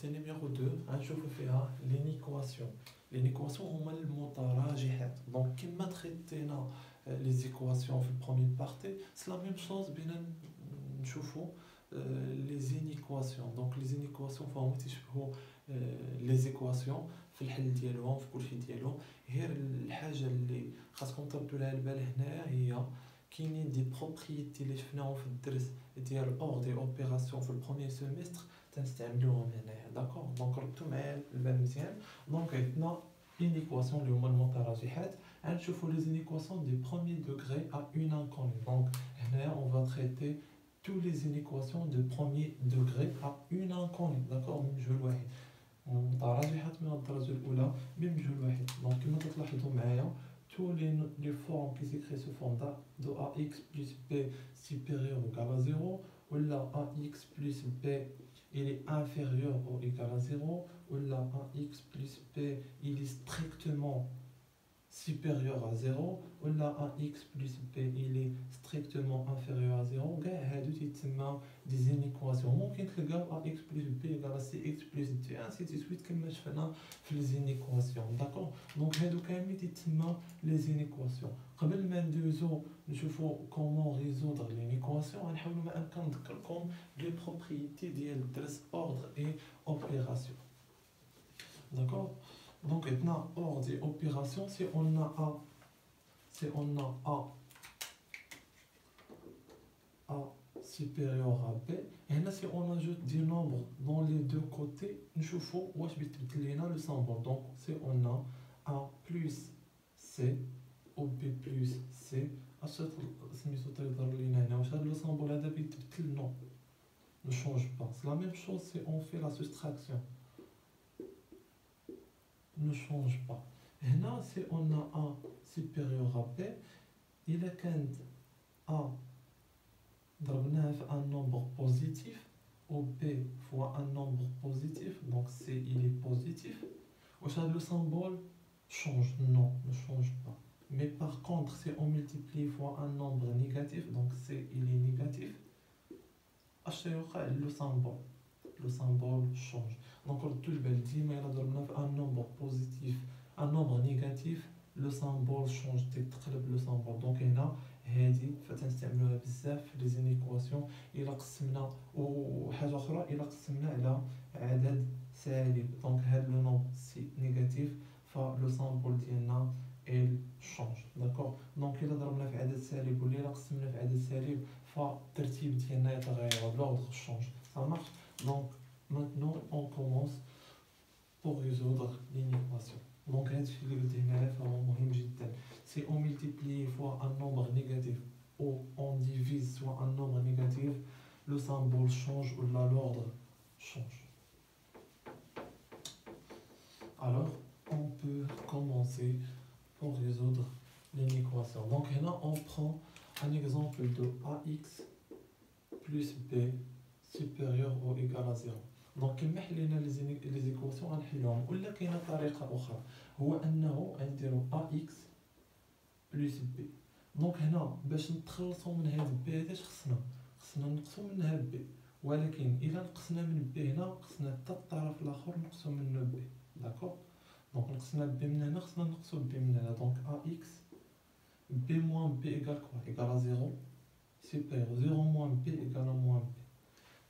partie numéro 2 غنشوفوا فيها les équations هما المتراجحات. Donc كما تريتينا les équations في البروميير بارتي c'est la même chose بينا نشوفوا les inéquations. Donc les inéquations فهم تيشبهوا les équations في الحل ديالهم في كلشي ديالهم. غير الحاجه اللي خاصكم تردوا لها البال هنايا هي كاينين دي بروبريتي اللي شفناهم في الدرس ديال اور دي اوبيراسيون في البروميير سيمستر تنستعملوهم هنايا. داكوغ دونك ردوا معايا البال مزيان. دونك عندنا inéquations اللي هما المتراجحات. غنشوفوا les inéquations du premier degré à une inconnue. Donc هنايا on va traiter tous les inéquations de premier degré à une inconnue. داكوغ من مجهول واحد متراجحات من الدرجه الاولى بمجهول واحد. دونك كما تلاحظوا معايا tous les formes qui s'écrivent sous forme de ax plus b supérieur ou égal à 0, ou là ax plus b il est inférieur ou égal à 0, ou là ax plus b il est strictement supérieur à 0, ou là ax plus b il est strictement inférieur à 0. كاع هادو تيتسمى des inéquations. ممكن تلقاو ax plus b égale à cx plus d ainsi de suite كما شفنا في les inéquations. داكوغ دونك هادو كاملين تيتسمى les inéquations. قبل ما ندوزو نشوفو كومون ريزودر لينيكواسيون غنحاولو ما امكن نذكركم لي بروبريتي ديال الدرس اوردر اي اوبيراسيون. داكوغ دونك عندنا اوردر اي اوبيراسيون si on a a supérieur à b. هنا si on ajoute des nombres dans les deux côtés نشوفوا واش بيتبدل لينا لو سامبل. دونك si on a a plus c ou b plus c اش سميتو تيظهر لينا هنا. واش هاد لو سامبل هذا بيتبدل؟ نو ne change pas. C'est la même chose si on fait la soustraction. Ne change pas. هنا si on a a supérieur à b إلا كانت a ضربناها في un nombre positif ou b fois un nombre positif donc c il est positif. واش هاد le symbole change? Non, ne change pas. Mais par contre si on multiplie fois un nombre négatif donc c il est négatif اش يوقع؟ le symbole change. Donc ردوا البال ديما إلا ضربنا في un nombre positif un nombre négatif le symbole change تيتقلب le symbole. donc هنا هادي فتنستعملوها بزاف في لي زينيكواسيون. الا قسمنا وحاجه اخرى الا قسمنا على عدد سالب دونك هاد لو نومبر سي نيجاتيف فلو سامبول ديالنا ال شونج. داكوغ دونك الا ضربنا في عدد سالب ولا الا قسمنا في عدد سالب فالترتيب ديالنا يتغير لوردر شونج. ça marche. donc maintenant on commence pour résoudre l'inéquation. Donc هادشي اللي قلت هنايا فهو مهم جدا. Si on multiplie fois un nombre négatif ou on divise soit un nombre négatif, le symbole change ou l'ordre change. Alors, on peut commencer pour résoudre l'inéquation. Donc là, on prend un exemple de ax plus b supérieur ou égal à 0. Donc كما حلينا les équations غنحلوهم. ولا كاينه طريقه اخرى هو انه غنديرو ax plus b. دونك هنا باش نتخلصوا من هاد b هذا خصنا نقصوا منها b. ولكن الا نقصنا من b هنا خصنا حتى الطرف الاخر نقصوا منه b. داكوغ دونك نقصنا b من هنا خصنا نقصوا b من هنا. دونك ax b moins b égale quoi? égale à 0 supérieur 0 moins b égale à moins b.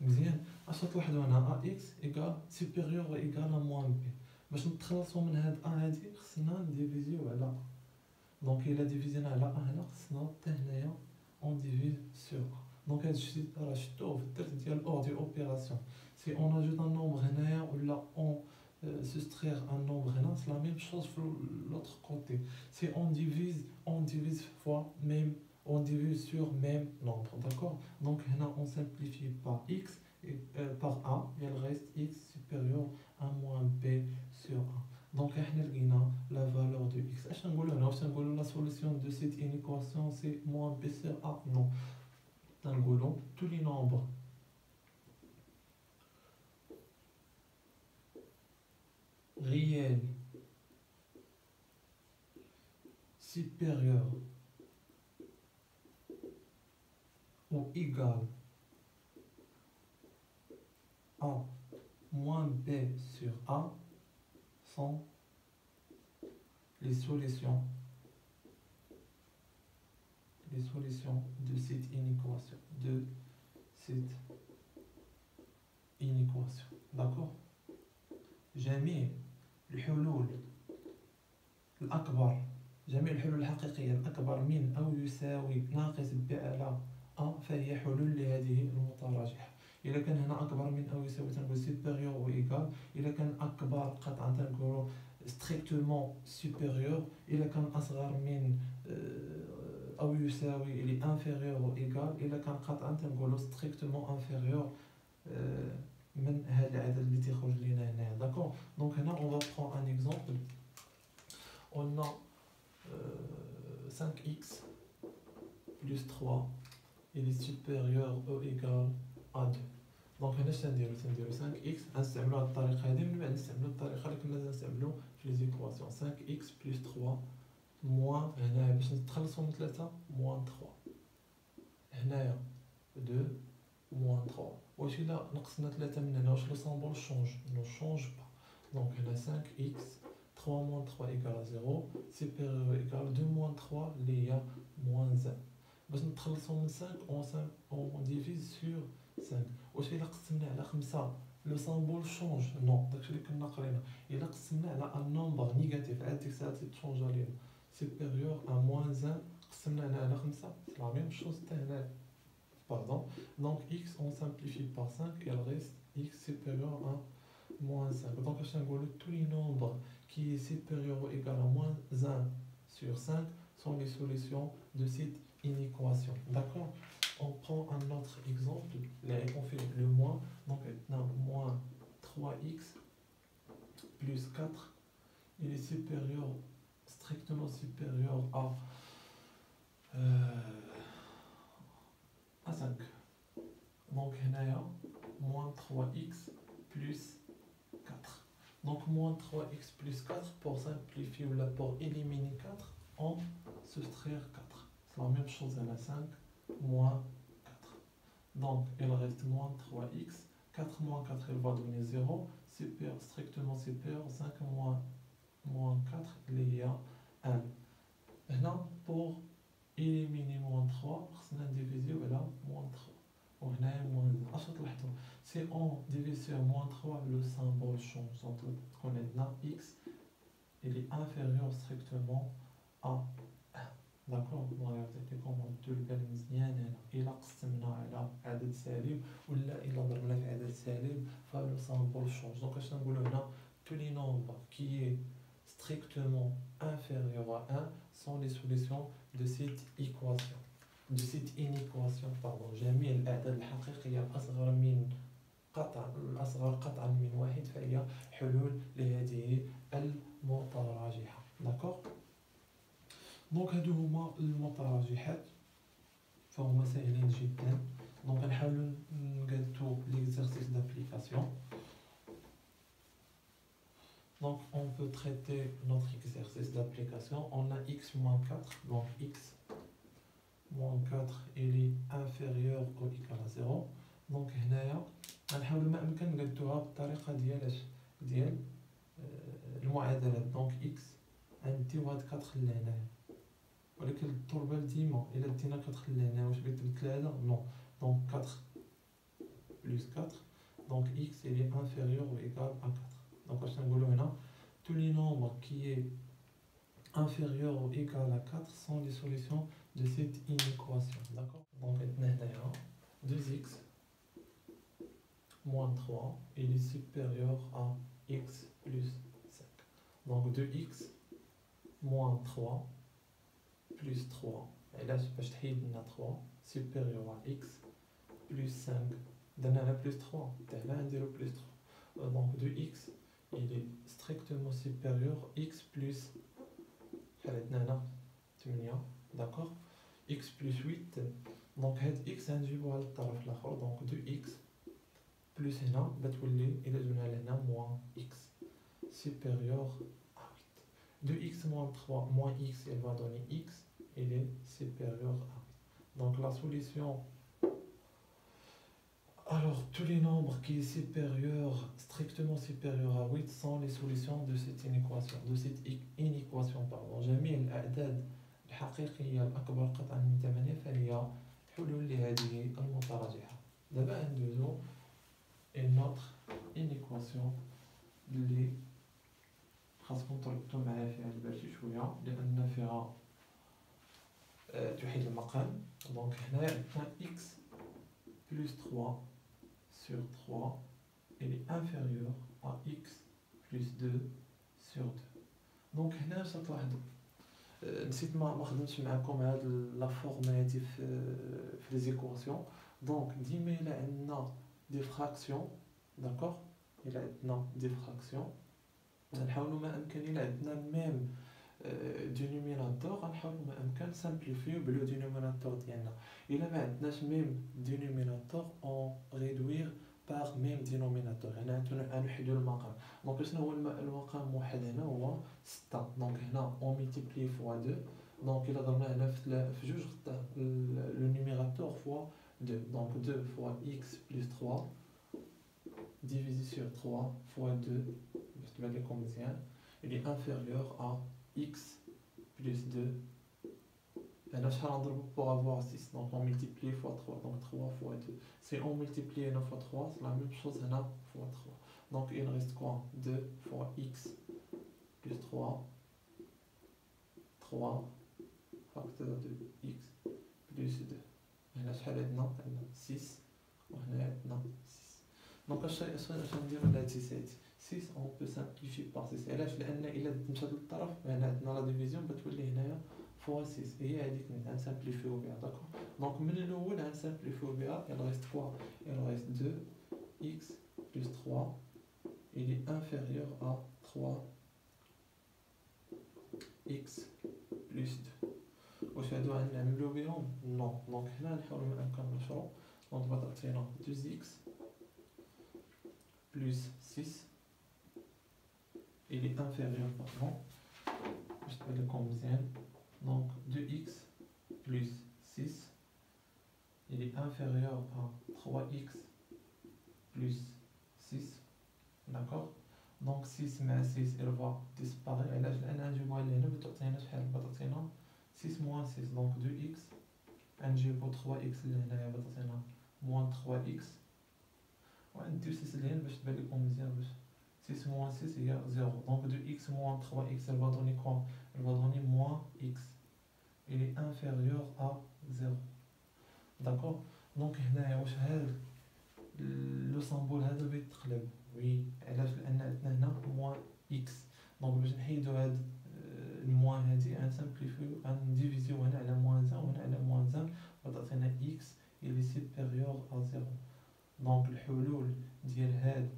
مزيان اش تلاحظوا هنا ax égale supérieur égale à moins b. باش نتخلصوا من هاد a هادي خصنا نديفيزيو على دونك الا ديفيزينا على a هنا خصنا حتى هنايا اون ديفيز سور a. دونك هادشي راه شفتوه في الدرس ديال اور دي اوبيراسيون. سي اون اجوت ان نومبر هنايا ولا اون soustraire un nombre هنا c'est la même chose في l'autre côté. Si on divise fois même on divise sur même nombre. D'accord. Donc هنا on simplifie par x et par a et il reste x supérieur à moins b sur a. Donc احنا لقينا la valeur de x. اش نقولوا هنا؟ واش نقولوا la solution de cette inéquation c'est moins b sur a? non. نقولوا tous les nombres réels supérieurs ou égal à moins B sur A sont les solutions de cette inéquation. d'accord. جميع الحلول الأكبر جميع الحلول الحقيقية الأكبر من أو يساوي ناقص ب على أ فهي حلول لهذه المتراجحة. إذا كان هنا أكبر من أو يساوي تنقول supérieur ou égal. إذا كان أكبر قطعا تنقولوا strictement supérieur. إذا كان أصغر من أو يساوي اللي inférieur ou égal. إذا كان قطعا تنقولوا strictement inférieur من هذا العدد اللي تيخرج لنا هنا. d'accord. donc هنا on va prendre un exemple. on a 5x plus 3 il est supérieur ou égal à 2. donc هنا اش نديرو 5x نستعملو هاد الطريقه هادي من بعد نستعملو الطريقه اللي كنا نستعملو في لي زيكواسيون 5x plus 3 موان هنا باش نتخلصو من 3 موان 3 هنايا 2 موان 3. واش الا نقصنا 3 من هنا واش لو سامبول شونج نو شونج با. دونك هنا 5x 3 moins 3 égale à 0 supérieur égale 2 moins 3 اللي هي moins 1. باش نتخلصو من 5 on divise sur 5. واش الا قسمنا على 5 لو سامبول شونج نو. داكشي اللي كنا قرينا. الا قسمنا على ان نومبر نيجاتيف عاد ديك الساعه تشونج علينا supérieur à moins 1 قسمنا هنا على 5 c'est la même chose حتى هنا. pardon. donc x on simplifie par 5 et il reste x supérieur à moins 5. donc je vais tous les nombres qui est supérieur ou égal à moins 1 sur 5 sont les solutions de cette inéquation. d'accord. on prend un autre exemple. Là on fait le moins. donc maintenant moins 3x plus 4 il est supérieur strictement supérieur à 5. donc هنايا moins 3x plus 4. donc moins 3x plus 4 pour simplifier ou là pour éliminer 4 on soustraire 4. c'est la même chose à la 5 moins 4. donc il reste moins 3x 4 moins 4 il va donner 0 strictement supérieur 5 moins 4 il y a 1. هنا pour éliminer moins 3 خصنا نديفيزيو على moins 3 وهنايا moins 1. اش تلاحظوا si on divise sur moins 3 le symbole change. donc تكون عندنا x il est inférieur strictement à 1. d'accord. نغير لكم هادو البال مزيان. هنا الا قسمنا على عدد سالب ولا الا ضربنا في عدد سالب فلو symbole change. donc اش نقولوا هنا tous les nombres qui est strictement inférieur à 1 sont les solutions de cette équation de cette inéquation. pardon. جميع الأعداد الحقيقية الأصغر من الأصغر قطعا من واحد فهي حلول لهذه المتراجحة. d'accord. دونك هادو هما المتراجحات فهما سهلين جدا. دونك نحاولو نقادو l'exercice d'application. donc on peut traiter notre exercice d'application. on a x moins 4. donc x moins 4 il est inférieur ou égal à 0. donc هنايا غنحاول ما امكن نقادوها بالطريقه ديال المعادلات. donc x غنديو هاد 4 لهنايا ولكن الطربال ديما الا دينا 4 لهنا واش بغيت 3 نو. donc 4 plus 4 donc x il est inférieur ou égal à 4. donc اش نقولوا هنا tous les nombres qui est inférieur ou égal à 4 sont les solutions de cette inéquation. d'accord. donc maintenant 2x moins 3 il est supérieur à x plus 5. donc 2x moins 3 plus 3 علاش باش تحيد لنا 3 supérieur à x plus 5 درنا على plus 3 تاعنا نديرو plus 3. donc 2x il est strictement supérieur x plus حالتنا هنا 8. d'accord. x plus 8 donc هاد x غنجيبوها للطرف الاخر. donc 2x plus هنا بتولي الى جبنا لهنا moins x supérieur à 8. 2x moins 3 moins x elle va donner x il est supérieur à 8. donc la solution Alors, tous les nombres qui sont supérieurs, strictement supérieurs à 8 sont les solutions de cette inéquation, pardon. جميع الأعداد الحقيقية الأكبر قطعا من 8 فهي حلول لهذه المتراجحة. دابا ندوزو une autre inéquation اللي خاصكم تربطوا معايا فيها البال شي شوية لأن فيها توحيد المقام. دونك هنايا عندنا x plus 3 sur 3 il est inférieur à x plus 2 sur 2. دونك هنا باش تلاحظوا نسيت ما خدمتش معكم هاد لا فورم هادي في لي زيكواسيون. دونك ديما الا عندنا دي فراكسيون داكوغ، الا عندنا دي فراكسيون غنحاولوا ما امكن الا عندنا ميم دينوميناتور غنحاولوا ما امكن سامبليفيو بلو دينوميناتور ديالنا. الا ما عندناش ميم دينوميناتور اون ريدوير باغ ميم دينوميناتور، يعني غنوحدوا المقام. دونك شنو هو المقام موحد هنا؟ هو 6. دونك هنا اون ملتيبلي فوا 2. دونك الا ضربنا هنا في جوج غدا لو نيميراتور فوا 2. دونك 2 فوا x plus 3 divisé sur 3 fois 2 باش تبان لكم مزيان il est inférieur à x plus 2. هنا شحال غنضربو pour avoir 6؟ donc on multiplie fois 3. donc 3 fois 2. si on multiplie هنا fois 3 c'est la même chose هنا fois 3. donc il reste quoi? 2 fois x plus 3 facteur de x plus 2. هنا شحال عندنا؟ 6 وهنا عندنا 6. دونك اش نديرو لهاد 6 هادي؟ 6 اون بو سامبليفي بار 6. علاش؟ لان الا مشات للطرف هنا عندنا لا ديفيزيون بتولي هنايا فوا 6. هي هذيك اللي غنسامبليفيو بها. داكوغ. دونك من الاول غنسامبليفيو بها. il reste quoi? il reste 2 x plus 3 il est inférieur à 3 x plus 2. واش هادو غنعملو بهم؟ نو. دونك هنا نحاولو ما امكن نشرو. دونك تعطينا 2x plus 6 il est inférieur pardon je te le combien. donc 2x plus 6 il est inférieur à 3x plus 6. d'accord. donc 6 مع 6 il va disparaître. علاش؟ لان غنجيبوها لهنا بتعطينا شحال؟ بتعطينا 6 moins 6. donc 2x غنجيبو 3x لهنايا بتعطينا moins 3x وندير 6 لهنا باش تبان لكم مزيان. باش 6 moins 6 هي 0. donc 2x moins 3x elle va donner quoi? elle va donner moins x. il est inférieur à 0. d'accord. donc هنايا واش هاد لو سامبول هذا بيتقلب؟ وي. علاش؟ لان عندنا هنا moins x. دونك باش نحيدو هاد الموان هادي غنسامبليفيو غنديفيزيو هنا على moins 1 وهنا على moins 1 غتعطينا x il est supérieur à 0. دونك الحلول ديال هاد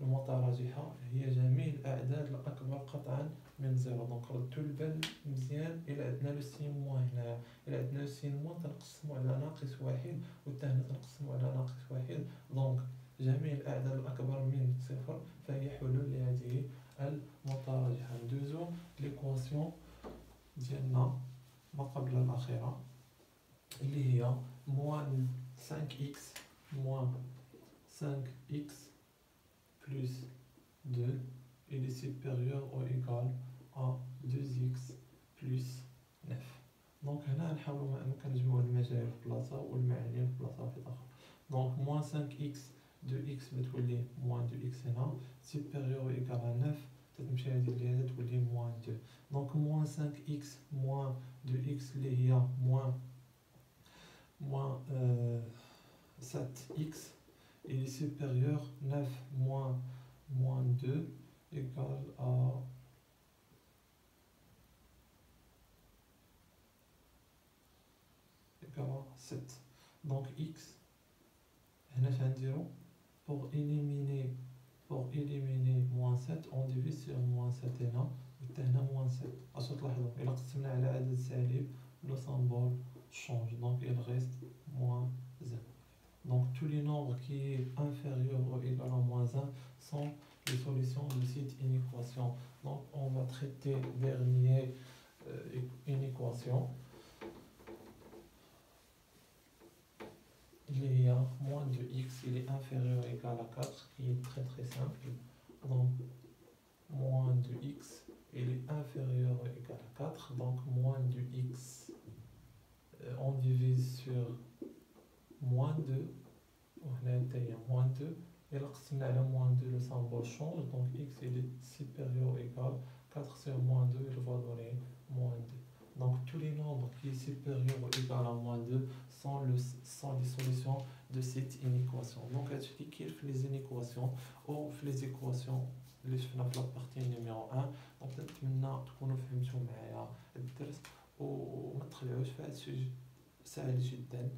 المتراجحة هي جميع الأعداد الأكبر قطعا من 0. دونك ردو البال مزيان. إلا عندنا لو سين موان هنايا، إلا عندنا لو سين موان تنقسمو على ناقص واحد والتا هنا تنقسمو على ناقص واحد. دونك جميع الأعداد الأكبر من 0 فهي حلول لهذه المتراجحة. ندوزو ليكواسيون ديالنا ما قبل الأخيرة اللي هي موان 5x moins 5x plus 2 il est supérieur ou égal à 2x plus 9. دونك هنا نحاولوا ما امكن نجمعوا المجاهيل في بلاصه والمعاني في بلاصه اخرى. دونك moins 5x 2x بتولي moins 2x هنا supérieur ou égal à 9 تتمشي هذه اللي هنا تولي moins 2. دونك moins 5x moins 2x اللي هي moins 7x il est supérieur 9 moins 2 égale à 7. donc x هنا شنديرو pour éliminer moins 7 on divise sur moins 7 هنا وحتى هنا moins 7. اش تلاحظوا الا قسمنا على عدد سالب le symbole change. donc il reste moins 0. donc tous les nombres qui est inférieur ou égal à moins 1 sont les solutions de cette inéquation. donc on va traiter dernière inéquation. il y a moins de x, il est inférieur ou égal à 4, qui est très très simple. Donc, moins de x, il est inférieur ou égal à 4. Donc, moins de x, on divise sur moins 2. Il y a moins 2. Et là, moins 2, le symbole change. Donc, x, il est supérieur ou égal à 4 sur moins 2, il va donner moins 2. Donc, tous les nombres qui sont supérieurs ou égal à moins 2 sont les solutions de cette inéquation. Donc, tu dis les inéquations ou les équations اللي شفنا في لابارتي نيميرو 1. دونك نتمنى تكونوا فهمتوا معايا الدرس وما تخلعوش في هذا الشيء سهل جدا.